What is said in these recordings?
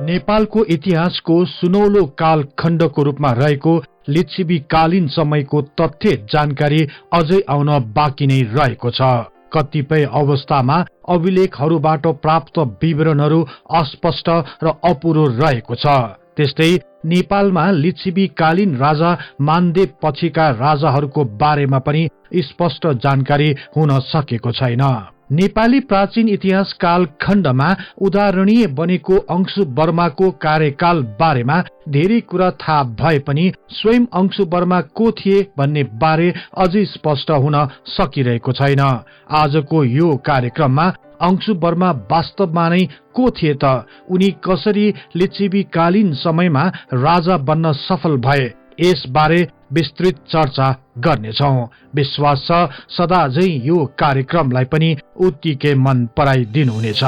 नेपालको इतिहासको सुनौलो कालखण्डको रूपमा रहेको लिच्छिवीकालीन समयको तथ्य जानकारी अझै आउन बाँकी नै रहेको छ। कतिपय अवस्थामा अभिलेखहरूबाट प्राप्त विवरणहरू अस्पष्ट र अपुरो रहेको छ। त्यस्तै नेपालमा लिच्छिवीकालीन राजा मानदेव पछिका राजाहरूको बारेमा पनि स्पष्ट जानकारी हुन सकेको छैन। नेपाली प्राचीन इतिहास कालखण्डमा उदाहरणीय बनेको अंशुवर्माको कार्यकाल बारेमा धेरै कुरा थाहा भए पनि स्वयं अंशुवर्मा को थिए भन्ने बारे अझै स्पष्ट हुन सकिरहेको छैन। आजको यो कार्यक्रममा अंशुवर्मा वास्तवमा नै को थिए त, उनी कसरी लिच्छिवीकालीन समयमा राजा बन्न सफल भए, यसबारे विस्तृत चर्चा गर्नेछौं। विश्वास छ सदा झै यो कार्यक्रमलाई पनि उत्तिकै मन पराइदिनुहुनेछ।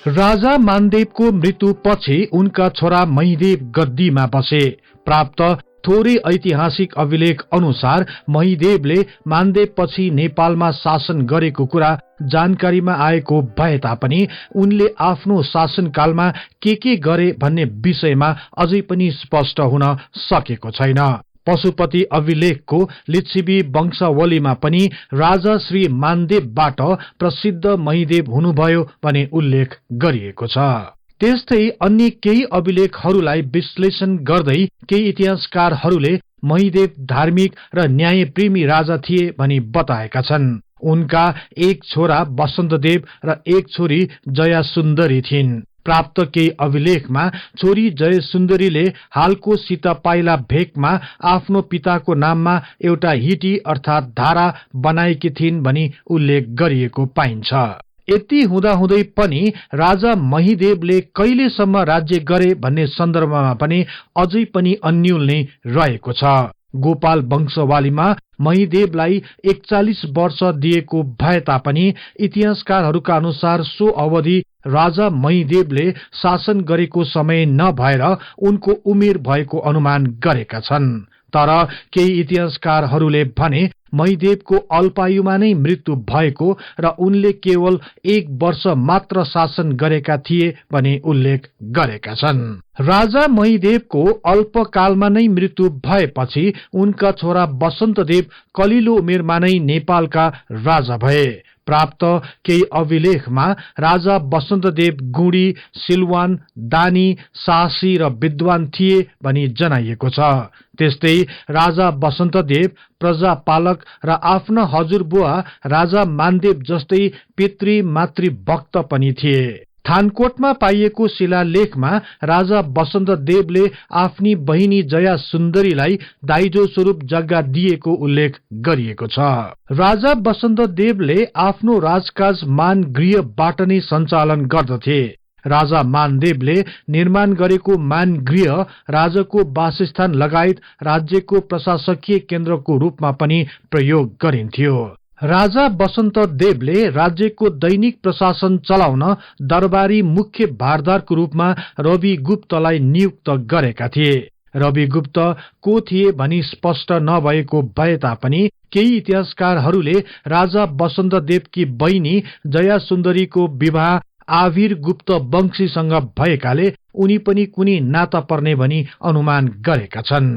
राजा मानदेवको मृत्युपछि उनका छोरा महीदेव गद्दीमा बसे। प्राप्त थोरै ऐतिहासिक अभिलेख अनुसार महीदेवले मानदेवपछि नेपालमा शासन गरेको कुरा जानकारीमा आएको भए तापनि उनले आफ्नो शासनकालमा के गरे भन्ने विषयमा अझै पनि स्पष्ट हुन सकेको छैन। पशुपति अभिलेखको लिच्छिवी वंशावलीमा पनि राजा श्री मानदेवबाट प्रसिद्ध महीदेव हुनुभयो भने उल्लेख गरिएको छ। त्यस्तै अन्य केही अभिलेखहरूलाई विश्लेषण गर्दै केही इतिहासकारहरूले महीदेव धार्मिक र न्यायप्रेमी राजा थिए भनी बताएका छन्। उनका एक छोरा वसन्तदेव र एक छोरी जयासुन्दरी थिइन्। प्राप्त केही अभिलेखमा छोरी जयसुन्दरीले हालको सीतापाइला भेकमा आफ्नो पिताको नाममा एउटा हिटी अर्थात धारा बनाएकी थिइन् भनी उल्लेख गरिएको पाइन्छ। यति हुँदाहुँदै पनि राजा महीदेवले कहिलेसम्म राज्य गरे भन्ने सन्दर्भमा पनि अझै पनि अन्यल नै रहेको छ। गोपाल वंशवालीमा महीदेवलाई 41 वर्ष दिएको भए तापनि इतिहासकारहरूका अनुसार सो अवधि राजा महीदेवले शासन गरेको समय नभएर उनको उमेर भएको अनुमान गरेका छन्। तर केही इतिहासकारहरूले भने महीदेवको अल्पायुमा नै मृत्यु भएको र उनले केवल 1 वर्ष मात्र शासन गरेका थिए भनी उल्लेख गरेका छन्। राजा महीदेवको अल्पकालमा नै मृत्यु भएपछि उनका छोरा वसन्तदेव कलिलो उमेरमा नै नेपालका राजा भए। प्राप्त केही अभिलेखमा राजा वसन्तदेव गुणी, सिलवान, दानी, साहसी र विद्वान थिए भनी जनाइएको छ। त्यस्तै राजा वसन्तदेव प्रजापालक र आफ्ना हजुरबुवा राजा मानदेव जस्तै पितृ मातृभक्त पनि थिए। थानकोटमा पाइएको शिलालेखमा राजा वसन्तदेवले आफ्नी बहिनी जयासुन्दरीलाई दाइजो स्वरूप जग्गा दिएको उल्लेख गरिएको छ। राजा वसन्तदेवले आफ्नो राजकाज मानगृहबाट नै सञ्चालन गर्दथे। राजा मानदेवले निर्माण गरेको मानगृह राजाको वासस्थान लगायत राज्यको प्रशासकीय केन्द्रको रूपमा पनि प्रयोग गरिन्थ्यो। राजा वसन्तदेवले राज्यको दैनिक प्रशासन चलाउन दरबारी मुख्य भारदारको रूपमा रवि गुप्तलाई नियुक्त गरेका थिए। रवि गुप्त को थिए भनी स्पष्ट नभएको भए तापनि केही इतिहासकारहरूले राजा वसन्तदेवकी बहिनी जयासुन्दरीको विवाह आविर गुप्त वंशीसँग भएकाले उनी पनि कुनै नाता पर्ने भनी अनुमान गरेका छन्।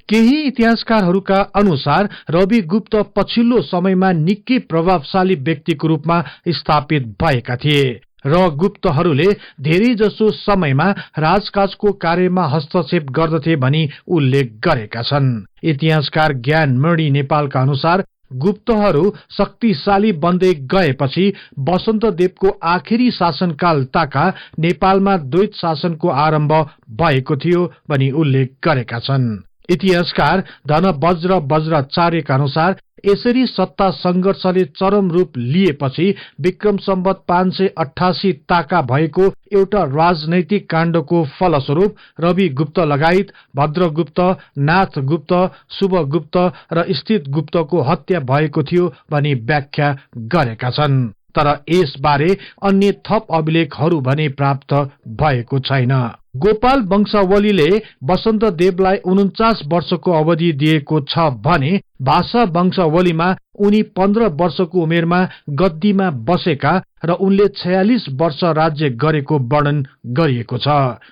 केही इतिहासकारहरूका अनुसार रवि गुप्त पछिल्लो समयमा निकै प्रभावशाली व्यक्तिको रूपमा स्थापित भएका थिए र गुप्तहरूले धेरै जसो समयमा राजकाजको कार्यमा हस्तक्षेप गर्दथे भनी उल्लेख गरेका छन्। इतिहासकार ज्ञानमणि नेपालका अनुसार गुप्तहरू शक्तिशाली बन्दै गएपछि वसन्तदेवको आखिरी शासनकाल ताका नेपालमा द्वैत शासनको आरम्भ भएको थियो भनी उल्लेख गरेका छन्। इतिहासकार धनवज्र वज्राचार्यका अनुसार यसरी सत्ता संघर्षले चरम रूप लिएपछि विक्रम सम्वत 588 ताका भएको एउटा राजनैतिक काण्डको फलस्वरूप रवि गुप्त लगायत भद्रगुप्त, नाथगुप्त, शुभगुप्त र स्थितगुप्तको हत्या भएको थियो भनी व्याख्या गरेका छन्। तर यसबारे अन्य थप अभिलेखहरू भने प्राप्त भएको छैन। गोपाल वंशावलीले वसन्तदेवलाई 49 वर्षको अवधि दिएको छ भने भाषा वंशावलीमा उनी 15 वर्षको उमेरमा गद्दीमा बसेका र उनले 46 वर्ष राज्य गरेको वर्णन गरिएको छ।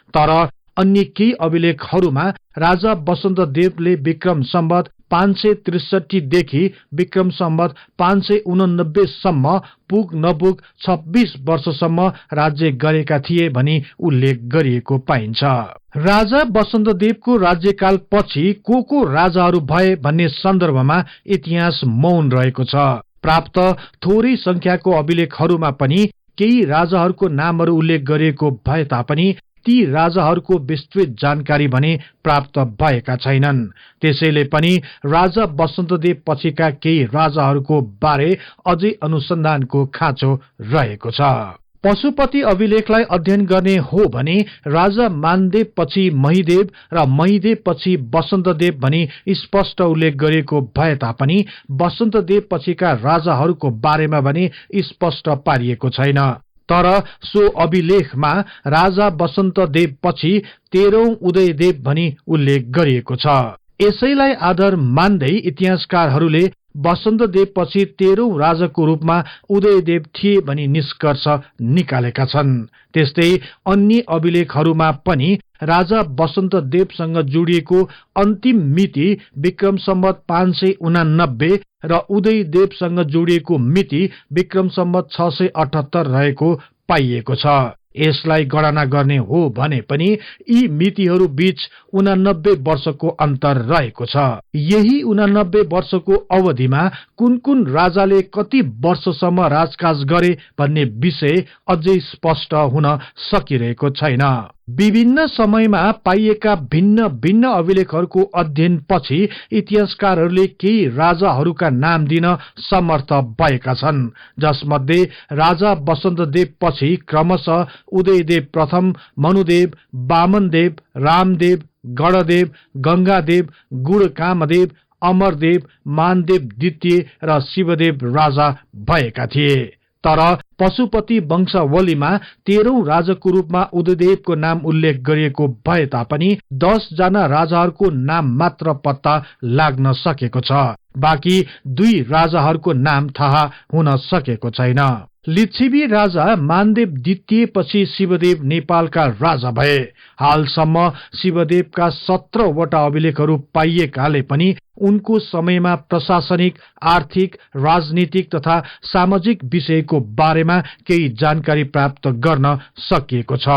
तर अन्य केही अभिलेखहरूमा राजा वसन्तदेवले विक्रम सम्वत 563 देखि विक्रम सम्वत 589 सम्म पुग नपुग 26 वर्षसम्म राज्य गरेका थिए भनी उल्लेख गरिएको पाइन्छ। राजा वसन्तदेवको राज्यकाल पछि को राजाहरू भए भन्ने सन्दर्भमा इतिहास मौन रहेको छ। प्राप्त थोरै संख्याको अभिलेखहरूमा पनि केही राजाहरूको नामहरू उल्लेख गरिएको भए तापनि ती राजाहरूको विस्तृत जानकारी भने प्राप्त भएका छैनन्। त्यसैले पनि राजा वसन्तदेव पछिका केही राजाहरूको बारे अझै अनुसन्धानको खाँचो रहेको छ। पशुपति अभिलेखलाई अध्ययन गर्ने हो भने राजा मानदेव पछि महिदेव र महिदेव पछि वसन्तदेव भनी स्पष्ट उल्लेख गरिएको भए तापनि वसन्तदेव पछिका राजाहरूको बारेमा भने स्पष्ट पारिएको छैन। तर सो अभिलेखमा राजा वसन्तदेव पछि 13औं उदयदेव भनी उल्लेख गरिएको छ। यसैलाई आधार मान्दै इतिहासकारहरूले वसन्तदेव पछि 13औं राजाको रूपमा उदयदेव थिए भनी निष्कर्ष निकालेका छन्। त्यस्तै अन्य अभिलेखहरूमा पनि राजा वसन्तदेवसँग जोडिएको अन्तिम मिति विक्रम सम्वत 589 र उदयदेवसँग जोडिएको मिति विक्रम सम्वत 678 रहेको पाइएको छ। यसलाई गणना गर्ने हो भने पनि यी मितिहरू बीच 89 वर्षको अन्तर रहेको छ। यही 89 वर्षको अवधिमा कुन राजाले कति वर्षसम्म राजकाज गरे भन्ने विषय अझै स्पष्ट हुन सकिरहेको छैन। विभिन्न समयमा पाइएका भिन्न भिन्न अभिलेखहरूको अध्ययन पछि इतिहासकारहरूले केही राजाहरूका नाम दिन समर्थ भएका छन्, जसमध्ये राजा वसन्तदेव पछि क्रमशः उदयदेव प्रथम, मनुदेव, वामनदेव, रामदेव, गणदेव, गंगादेव, गुणकामदेव, अमरदेव, मानदेव द्वितीय र शिवदेव राजा भएका थिए। तर पशुपति वंशावलीमा 13औं राजाको रूपमा उदयदेवको नाम उल्लेख गरिएको भए तापनि 10 जना राजाहरूको नाम मात्र पत्ता लाग्न सकेको छ। बाँकी 2 राजाहरूको नाम थाहा हुन सकेको छैन। लिच्छवी राजा मानदेव द्वितीय पछि शिवदेव नेपालका राजा भए। हालसम्म शिवदेवका 17 वटा अभिलेखहरू पाइएकाले पनि उनको समयमा प्रशासनिक, आर्थिक, राजनीतिक तथा सामाजिक विषयको बारेमा केही जानकारी प्राप्त गर्न सकिएको छ।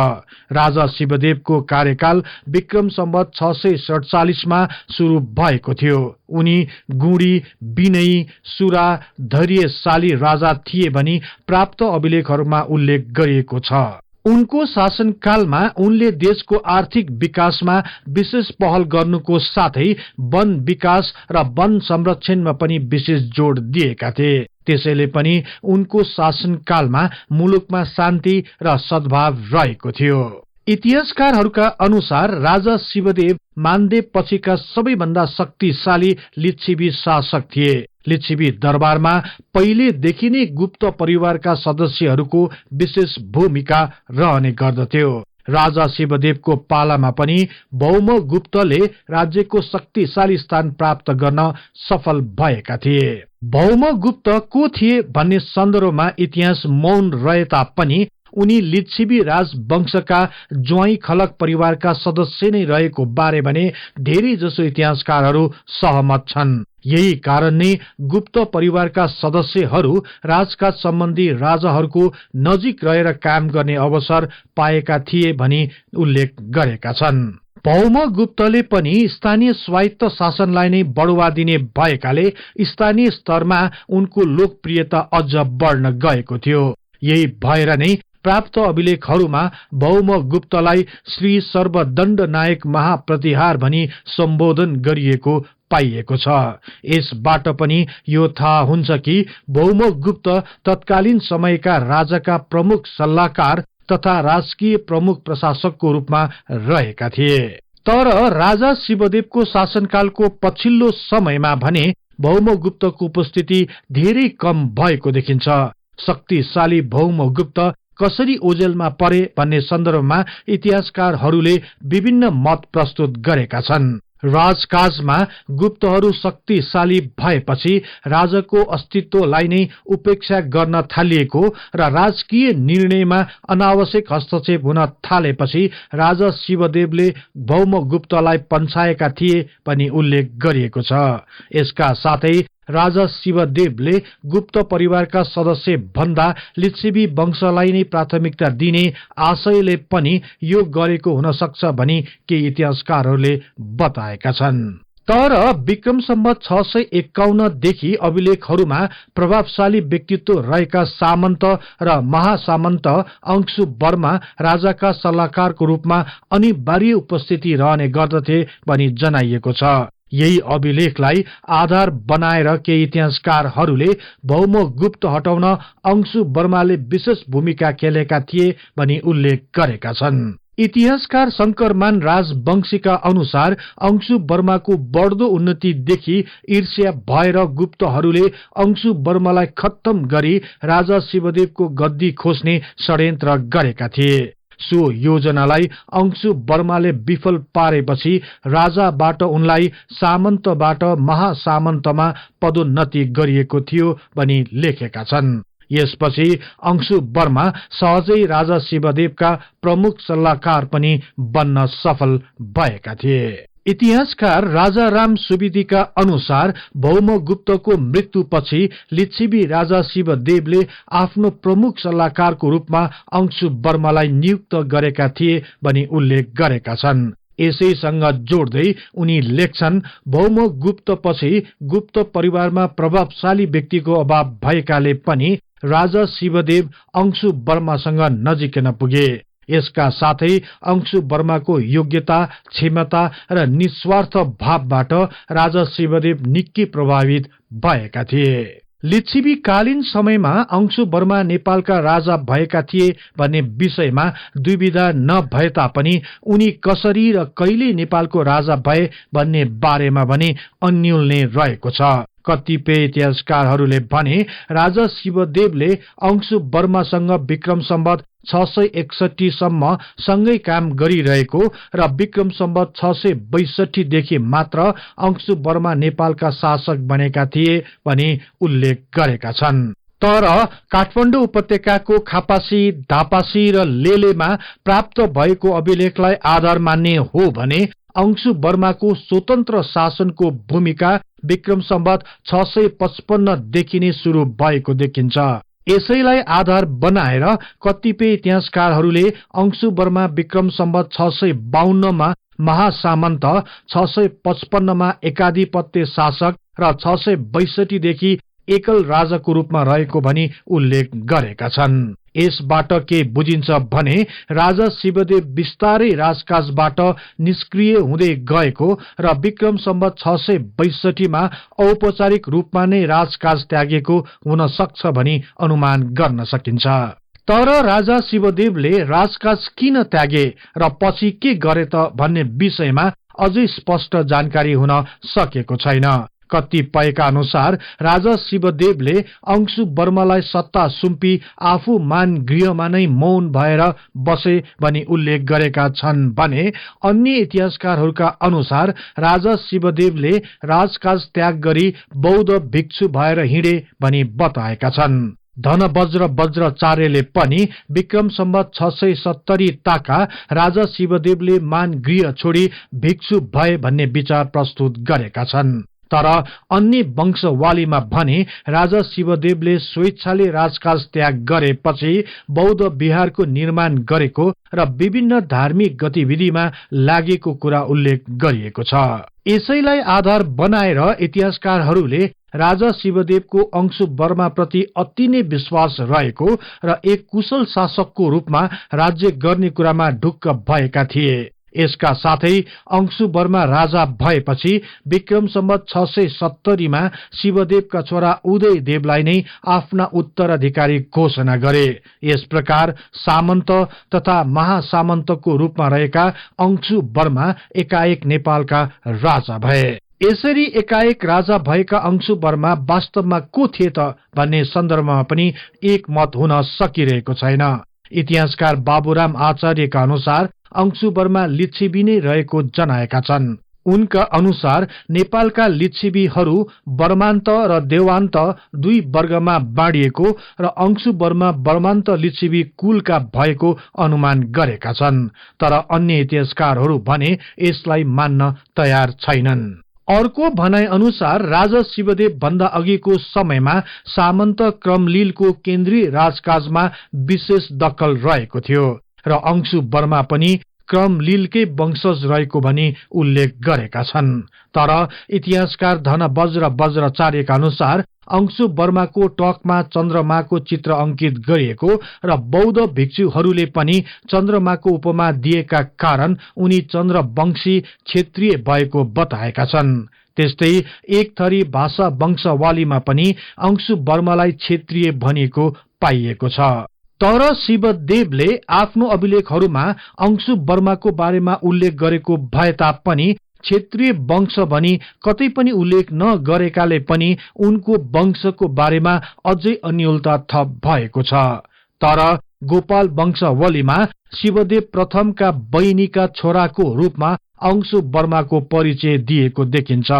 राजा शिवदेवको कार्यकाल विक्रम सम्वत 647 मा सुरु भएको थियो। उनी गुणी, विनयी, सुरा, धैर्यशाली राजा थिए भनी प्राप्त अभिलेखहरूमा उल्लेख गरिएको छ। उनको शासनकालमा उनले देशको आर्थिक विकासमा विशेष पहल गर्नुको साथै वन विकास र वन संरक्षणमा पनि विशेष जोड दिएका थिए। त्यसैले पनि उनको शासनकालमा मुलुकमा शान्ति र सद्भाव रहेको थियो। इतिहासकारहरूका अनुसार राजा शिवदेव मानदेव पछिका सबैभन्दा शक्तिशाली लिच्छवी शासक थिए। लिच्छवी दरबारमा पहिलेदेखि नै गुप्त परिवारका सदस्यहरूको विशेष भूमिका रहने गर्दथ्यो। राजा शिवदेवको पालामा पनि भौमगुप्तले राज्यको शक्तिशाली स्थान प्राप्त गर्न सफल भएका थिए। भौमगुप्त को थिए भन्ने सन्दर्भमा इतिहास मौन रहे तापनि उनी लिच्छवी राजवंशका ज्वाइँ खलक परिवारका सदस्य नै रहेको बारे भने धेरै जसो इतिहासकारहरू सहमत छन्। यही कारण नै गुप्त परिवारका सदस्यहरू राजकाज सम्बन्धी राजाहरूको नजिक रहेर काम गर्ने अवसर पाएका थिए भनी उल्लेख गरेका छन्। भौमगुप्तले पनि स्थानीय स्वायत्त शासनलाई नै बढुवा दिने भएकाले स्थानीय स्तरमा उनको लोकप्रियता अझ बढ्न गएको थियो। यही भएर नै प्राप्त अभिलेखहरूमा भौमगुप्तलाई श्री सर्वदण्ड नायक महाप्रतिहार भनी सम्बोधन गरिएको पाइएको छ। यसबाट पनि यो थाहा हुन्छ कि भौमगुप्त तत्कालीन समयका राजाका प्रमुख सल्लाहकार तथा राजकीय प्रमुख प्रशासकको रूपमा रहेका थिए। तर राजा शिवदेवको शासनकालको पछिल्लो समयमा भने भौमगुप्तको उपस्थिति धेरै कम भएको देखिन्छ। शक्तिशाली भौमगुप्त कसरी ओझेलमा परे भन्ने सन्दर्भमा इतिहासकारहरूले विभिन्न मत प्रस्तुत गरेका छन्। राजकाजमा गुप्तहरू शक्तिशाली भएपछि राजाको अस्तित्वलाई नै उपेक्षा गर्न थालिएको र राजकीय निर्णयमा अनावश्यक हस्तक्षेप हुन थालेपछि राजा शिवदेवले भौमगुप्तलाई पन्छाएका थिए पनि उल्लेख गरिएको छ। यसका साथै राजा शिवदेवले गुप्त परिवारका सदस्य भन्दा लिच्छवी वंशलाई नै प्राथमिकता दिने आशयले पनि यो गरेको हुन सक्छ भनी केही इतिहासकारहरूले बताएका छन्। तर विक्रम सम्वत 651 देखि अभिलेखहरूमा प्रभावशाली व्यक्तित्व रहेका सामन्त र महासामन्त अंशु वर्मा राजाका सल्लाहकारको रूपमा अनिवार्य उपस्थिति रहने गर्दथे भनी जनाइएको छ। यही अभिलेखलाई आधार बनाएर केही इतिहासकारहरूले भौमगुप्त हटाउन अंशु वर्माले विशेष भूमिका खेलेका थिए भनी उल्लेख गरेका छन्। इतिहासकार शंकरमान राजवंशीका अनुसार अंशु वर्माको बढ्दो उन्नतिदेखि ईर्ष्या भएर गुप्तहरूले अंशु वर्मालाई खत्तम गरी राजा शिवदेवको गद्दी खोज्ने षड्यन्त्र गरेका थिए। सो योजनालाई अंशु वर्माले विफल पारेपछि राजाबाट उनलाई सामन्तबाट महासामन्तमा पदोन्नति गरिएको थियो भनी लेखेका छन्। यसपछि अंशु वर्मा सहजै राजा शिवदेवका प्रमुख सल्लाहकार पनि बन्न सफल भएका थिए। इतिहासकार राजा राम सुवेदीका अनुसार भौमगुप्तको मृत्युपछि लिच्छवी राजा शिवदेवले आफ्नो प्रमुख सल्लाहकारको रूपमा अंशु वर्मालाई नियुक्त गरेका थिए भनी उल्लेख गरेका छन्। यसैसँग जोड्दै उनी लेख्छन्, भौमगुप्तपछि गुप्त परिवारमा प्रभावशाली व्यक्तिको अभाव भएकाले पनि राजा शिवदेव अंशु वर्मासँग नजिकै नपुगे। यसका साथै अंशु वर्माको योग्यता, क्षमता र निस्वार्थ भावबाट राजा शिवदेव निकै प्रभावित भएका थिए। लिच्छवीकालीन समयमा अंशु वर्मा नेपालका राजा भएका थिए भन्ने विषयमा दुविधा नभए तापनि उनी कसरी र कहिले नेपालको राजा भए भन्ने बारेमा भने अन्योलनै रहेको छ। कतिपय इतिहासकारहरूले भने राजा शिवदेवले अंशु वर्मासँग विक्रम सम्वत 661 सम्म सँगै काम गरिरहेको र विक्रम सम्वत 662 देखि मात्र अंशु वर्मा नेपालका शासक बनेका थिए भनी उल्लेख गरेका छन्। तर काठमाडौँ उपत्यकाको खापासी, धापासी र लेलेमा प्राप्त भएको अभिलेखलाई आधार मान्ने हो भने अंशु वर्माको स्वतन्त्र शासनको भूमिका विक्रम सम्वत 655 देखि नै सुरु भएको देखिन्छ। यसैलाई आधार बनाएर कतिपय इतिहासकारहरूले अंशु वर्मा विक्रम सम्वत 652 मा महासामन्त, 655 मा एकाधिपत्य शासक र 662 देखि एकल राजाको रूपमा रहेको भनी उल्लेख गरेका छन्। यसबाट के बुझिन्छ भने राजा शिवदेव बिस्तारै राजकाजबाट निष्क्रिय हुँदै गएको र विक्रम सम्वत 662 मा औपचारिक रूपमा नै राजकाज त्यागेको हुन सक्छ भनी अनुमान गर्न सकिन्छ। तर राजा शिवदेवले राजकाज किन त्यागे र पछि के गरे त भन्ने विषयमा अझै स्पष्ट जानकारी हुन सकेको छैन। कतिपयका अनुसार राजा शिवदेवले अंशु वर्मालाई सत्ता सुम्पी आफू मान गृहमा नै मौन भएर बसे भनी उल्लेख गरेका छन् भने अन्य इतिहासकारहरूका अनुसार राजा शिवदेवले राजकाज त्याग गरी बौद्ध भिक्षु भएर हिँडे भनी बताएका छन्। धनवज्र वज्राचार्यले पनि विक्रम सम्वत 670 ताका राजा शिवदेवले मान गृह छोडी भिक्षु भए भन्ने विचार प्रस्तुत गरेका छन्। तर अन्य वंशवालीमा भने राजा शिवदेवले स्वेच्छाले राजकाज त्याग गरेपछि बौद्ध विहारको निर्माण गरेको र विभिन्न धार्मिक गतिविधिमा लागेको कुरा उल्लेख गरिएको छ। यसैलाई आधार बनाएर इतिहासकारहरूले राजा शिवदेवको अंशु वर्मा प्रति अति नै विश्वास रहेको र एक कुशल शासकको रूपमा राज्य गर्ने कुरामा ढुक्क भएका थिए। यसका साथै अंशु वर्मा राजा भएपछि विक्रम सम्वत 670 मा शिवदेवका छोरा उदय देवलाई नै आफ्ना उत्तराधिकारी घोषणा गरे। यस प्रकार सामन्त तथा महासामन्तको रूपमा रहेका अंशु वर्मा एकाएक नेपालका राजा भए। यसरी एकाएक राजा भएका अंशुवर्मा वास्तवमा को थिए त भन्ने सन्दर्भमा पनि एकमत हुन सकिरहेको छैन। इतिहासकार बाबुराम आचार्यका अनुसार अंशुवर्मा लिच्छिवी नै रहेको जनाएका छन्। उनका अनुसार नेपालका लिच्छिवीहरू वर्मान्त र देवान्त दुई वर्गमा बाँडिएको र अंशुवर्मा वर्मान्त लिच्छिवी कुलका भएको अनुमान गरेका छन्। तर अन्य इतिहासकारहरू भने यसलाई मान्न तयार छैनन्। अर्को भनाइ अनुसार राजा शिवदेव भन्दा अघिको समयमा सामन्त क्रमलीलको केन्द्रीय राजकाजमा विशेष दखल रहेको थियो र अंशुवर्मा पनि क्रमलीलकै वंशज रहेको भनी उल्लेख गरेका छन्। तर इतिहासकार धनबज्र वज्राचार्यका अनुसार अंशुवर्माको टकमा चन्द्रमाको चित्र अंकित गरिएको र बौद्ध भिक्षुहरूले पनि चन्द्रमाको उपमा दिएका कारण उनी चन्द्रवंशी क्षेत्रीय भएको बताएका छन्। त्यस्तै एक थरी भाषा वंशवालीमा पनि अंशुवर्मालाई क्षेत्रीय भनिएको पाइएको छ। तर शिवदेवले आफ्नो अभिलेखहरूमा अंशुवर्माको बारेमा उल्लेख गरेको भए तापनि क्षेत्रीय वंश भनी कतै पनि उल्लेख नगरेकाले पनि उनको वंशको बारेमा अझै अन्योलता थप भएको छ। तर गोपाल वंशावलीमा शिवदेव प्रथमका बहिनीका छोराको रूपमा अंशुवर्माको परिचय दिएको देखिन्छ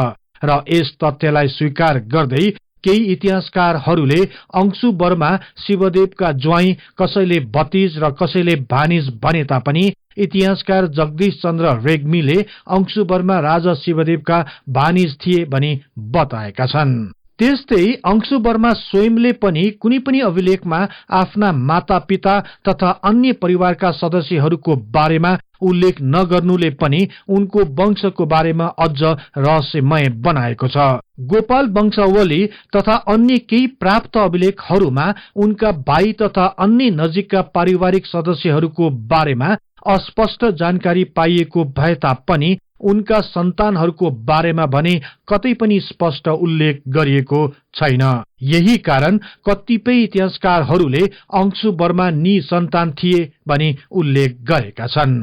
र यस तथ्यलाई स्वीकार गर्दै केही इतिहासकारहरूले अंशुवर्मा शिवदेवका ज्वाइँ, कसैले भतिज र कसैले भानिज भने तापनि इतिहासकार जगदीश चन्द्र रेग्मीले अंशुवर्मा राजा शिवदेवका भानिज थिए भनी बताएका छन्। त्यस्तै अंशुवर्मा स्वयंले पनि कुनै पनि अभिलेखमा आफ्ना माता पिता तथा अन्य परिवारका सदस्यहरूको बारेमा उल्लेख नगर्नुले पनि उनको वंशको बारेमा अझ रहस्यमय बनाएको छ। गोपाल वंशावली तथा अन्य केही प्राप्त अभिलेखहरूमा उनका भाइ तथा अन्य नजिकका पारिवारिक सदस्यहरूको बारेमा अस्पष्ट जानकारी पाइएको भए तापनि उनका सन्तानहरूको बारेमा भने कतै पनि स्पष्ट उल्लेख गरिएको छैन। यही कारण कतिपय इतिहासकारहरूले अंशुवर्मा निसन्तान थिए भनी उल्लेख गरेका छन्।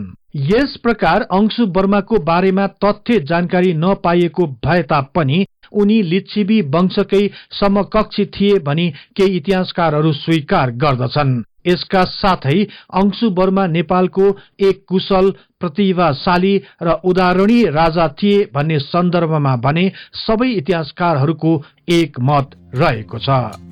यस प्रकार अंशुवर्माको बारेमा तथ्य जानकारी नपाइएको भए तापनि उनी लिच्छिवी वंशकै समकक्षी थिए भनी केही इतिहासकारहरू स्वीकार गर्दछन्। यसका साथै अंशुवर्मा नेपालको एक कुशल, प्रतिभाशाली र उदाहरणीय राजा थिए भन्ने सन्दर्भमा भने सबै इतिहासकारहरूको एक मत रहेको छ।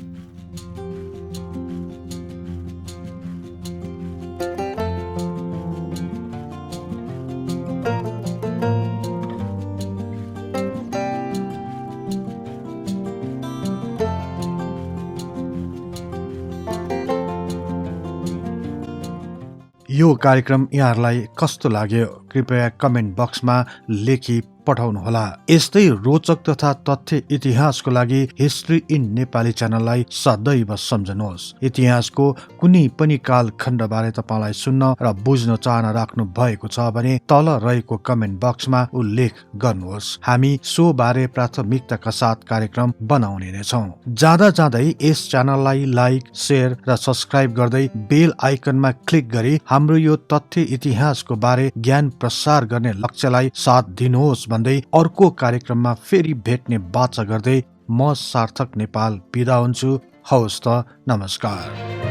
यो कार्यक्रम यहाँहरूलाई कस्तो लाग्यो कृपया कमेन्ट बक्समा लेखी पठाउनुहोला। यस्तै रोचक तथा तथ्य इतिहासको लागि हिस्ट्री इन नेपाली च्यानललाई सदैव सम्झनुहोस्। इतिहासको कुनै पनि कालखण्ड बारे तपाईलाई सुन्न र बुझ्न चाहना राख्नु भएको छ भने तल रहेको कमेन्ट बक्समा उल्लेख गर्नुहोस्। हामी सो बारे प्राथमिकताका साथ कार्यक्रम बनाउने नै छौं। जाँदा जाँदै यस च्यानललाई लाइक, शेयर र सब्स्क्राइब गर्दै बेल आइकनमा क्लिक गरी हाम्रो यो तथ्य इतिहासको बारे ज्ञान प्रसार गर्ने लक्ष्यलाई साथ दिनुहोस् भन्दै अर्को कार्यक्रममा फेरि भेट्ने बाचा गर्दै म सार्थक नेपाल बिदा हुन्छु। हवस् त, नमस्कार।